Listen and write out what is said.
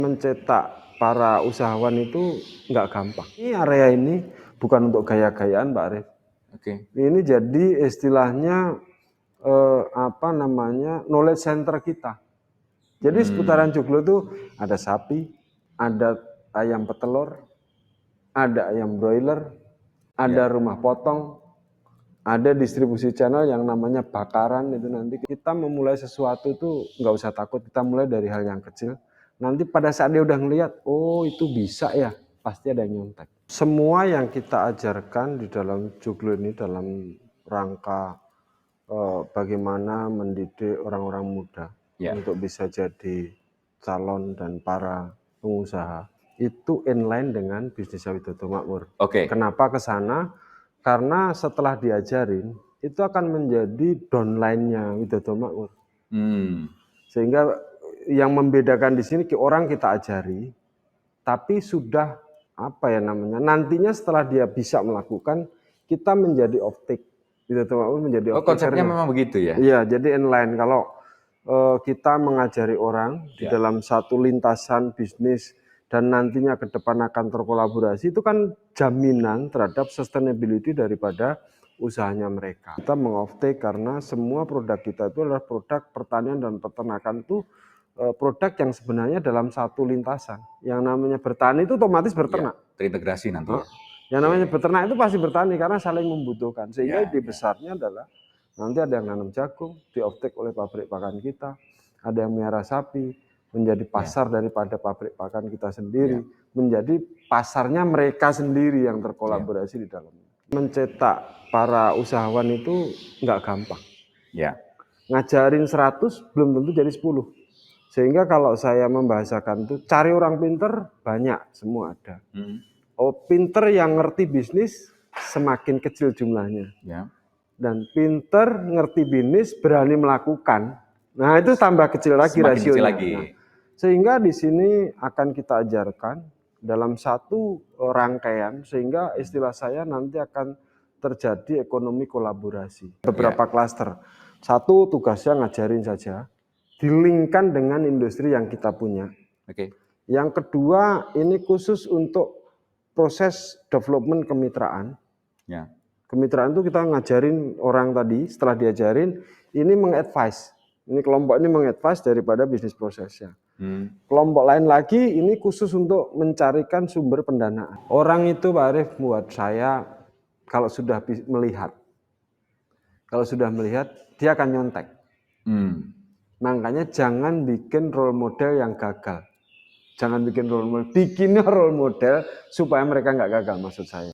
Mencetak para usahawan itu nggak gampang. Ini area ini bukan untuk gaya-gayaan, Pak Arif. Oke. Ini jadi istilahnya knowledge center kita. Jadi seputaran Joglo itu ada sapi, ada ayam petelur, ada ayam broiler, ada rumah potong, ada distribusi channel yang namanya bakaran. Itu nanti kita memulai sesuatu itu nggak usah takut, kita mulai dari hal yang kecil. Nanti pada saat dia udah ngelihat, oh itu bisa ya, pasti ada yang nyontek. Semua yang kita ajarkan di dalam Joglo ini dalam rangka bagaimana mendidik orang-orang muda untuk bisa jadi calon dan para pengusaha, itu inline dengan Bisnis Widodo Makmur. Kenapa ke sana? Karena setelah diajarin, itu akan menjadi downline-nya Widodo Makmur. Sehingga yang membedakan di sini orang kita ajari, tapi sudah nantinya setelah dia bisa melakukan, kita menjadi off-take. Widodo Makmur menjadi off-take. Konsepnya memang begitu ya? Iya, jadi inline. Kalau kita mengajari orang di dalam satu lintasan bisnis dan nantinya ke depan akan terkolaborasi, itu kan jaminan terhadap sustainability daripada usahanya mereka. Kita meng-off-take karena semua produk kita itu adalah produk pertanian dan peternakan, itu produk yang sebenarnya dalam satu lintasan. Yang namanya bertani itu otomatis berternak. Terintegrasi nanti ya? Yang namanya beternak itu pasti bertani karena saling membutuhkan. Sehingga ide besarnya adalah nanti ada yang nanam jagung, di off-take oleh pabrik pakan kita. Ada yang melihara sapi, menjadi pasar daripada pabrik pakan kita sendiri. Menjadi pasarnya mereka sendiri yang terkolaborasi di dalamnya. Mencetak para usahawan itu nggak gampang. Ngajarin 100 belum tentu jadi 10. Sehingga kalau saya membahasakan itu, cari orang pinter banyak, semua ada. Pinter yang ngerti bisnis semakin kecil jumlahnya. Dan pinter ngerti bisnis berani melakukan. Nah itu tambah kecil lagi rasionya. Sehingga di sini akan kita ajarkan dalam satu rangkaian, sehingga istilah saya nanti akan terjadi ekonomi kolaborasi. Beberapa klaster. Satu tugasnya ngajarin saja, dilingkan dengan industri yang kita punya. Yang kedua ini khusus untuk proses development kemitraan. Kemitraan itu kita ngajarin orang tadi, setelah diajarin, ini mengadvise. Ini kelompok ini mengadvise daripada bisnis prosesnya. Kelompok lain lagi ini khusus untuk mencarikan sumber pendanaan. Orang itu Pak Arif buat saya kalau sudah melihat, dia akan nyontek. Makanya jangan bikin role model yang gagal. Jangan bikin role model, bikinnya role model supaya mereka nggak gagal, maksud saya.